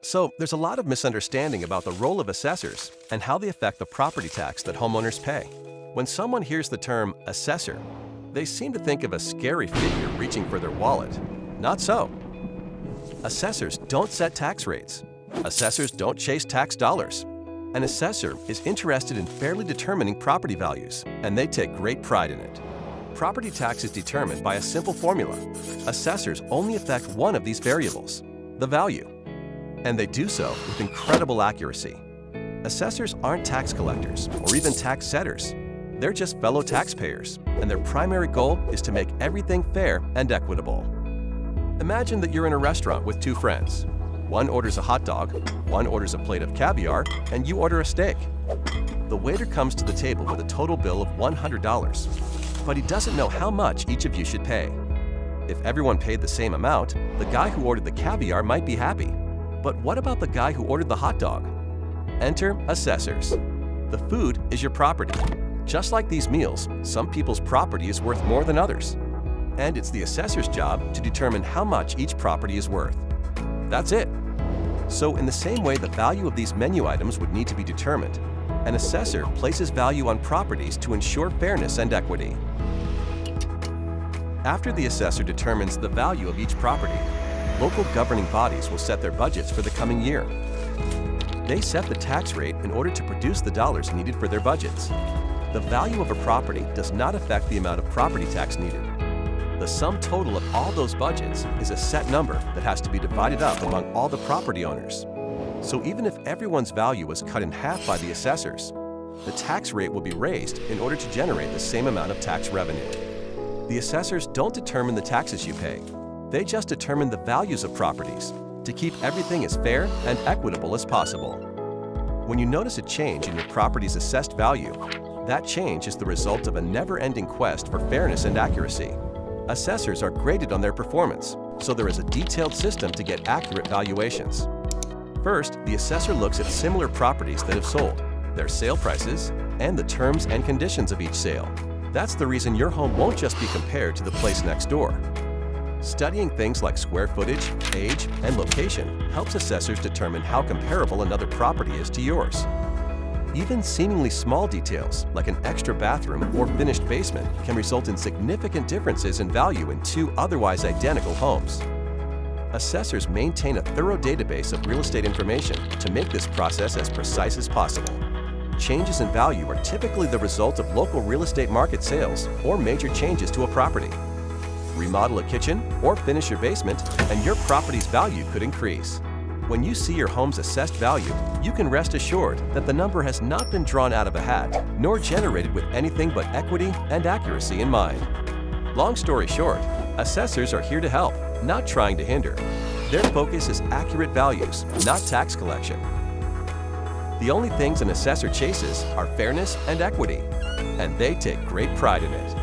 So, there's a lot of misunderstanding about the role of assessors and how they affect the property tax that homeowners pay. When someone hears the term assessor, they seem to think of a scary figure reaching for their wallet. Not so. Assessors don't set tax rates. Assessors don't chase tax dollars. An assessor is interested in fairly determining property values, and they take great pride in it. Property tax is determined by a simple formula. Assessors only affect one of these variables, the value. And they do so with incredible accuracy. Assessors aren't tax collectors or even tax setters. They're just fellow taxpayers, and their primary goal is to make everything fair and equitable. Imagine that you're in a restaurant with two friends. One orders a hot dog, one orders a plate of caviar, and you order a steak. The waiter comes to the table with a total bill of $100, but he doesn't know how much each of you should pay. If everyone paid the same amount, the guy who ordered the caviar might be happy. But what about the guy who ordered the hot dog? Enter assessors. The food is your property. Just like these meals, some people's property is worth more than others. And it's the assessor's job to determine how much each property is worth. That's it. So in the same way the value of these menu items would need to be determined, an assessor places value on properties to ensure fairness and equity. After the assessor determines the value of each property, local governing bodies will set their budgets for the coming year. They set the tax rate in order to produce the dollars needed for their budgets. The value of a property does not affect the amount of property tax needed. The sum total of all those budgets is a set number that has to be divided up among all the property owners. So even if everyone's value was cut in half by the assessors, the tax rate will be raised in order to generate the same amount of tax revenue. The assessors don't determine the taxes you pay. They just determine the values of properties to keep everything as fair and equitable as possible. When you notice a change in your property's assessed value, that change is the result of a never-ending quest for fairness and accuracy. Assessors are graded on their performance, so there is a detailed system to get accurate valuations. First, the assessor looks at similar properties that have sold, their sale prices, and the terms and conditions of each sale. That's the reason your home won't just be compared to the place next door. Studying things like square footage, age, and location helps assessors determine how comparable another property is to yours. Even seemingly small details, like an extra bathroom or finished basement, can result in significant differences in value in two otherwise identical homes. Assessors maintain a thorough database of real estate information to make this process as precise as possible. Changes in value are typically the result of local real estate market sales or major changes to a property. Remodel a kitchen or finish your basement, and your property's value could increase. When you see your home's assessed value, you can rest assured that the number has not been drawn out of a hat, nor generated with anything but equity and accuracy in mind. Long story short, assessors are here to help, not trying to hinder. Their focus is accurate values, not tax collection. The only things an assessor chases are fairness and equity, and they take great pride in it.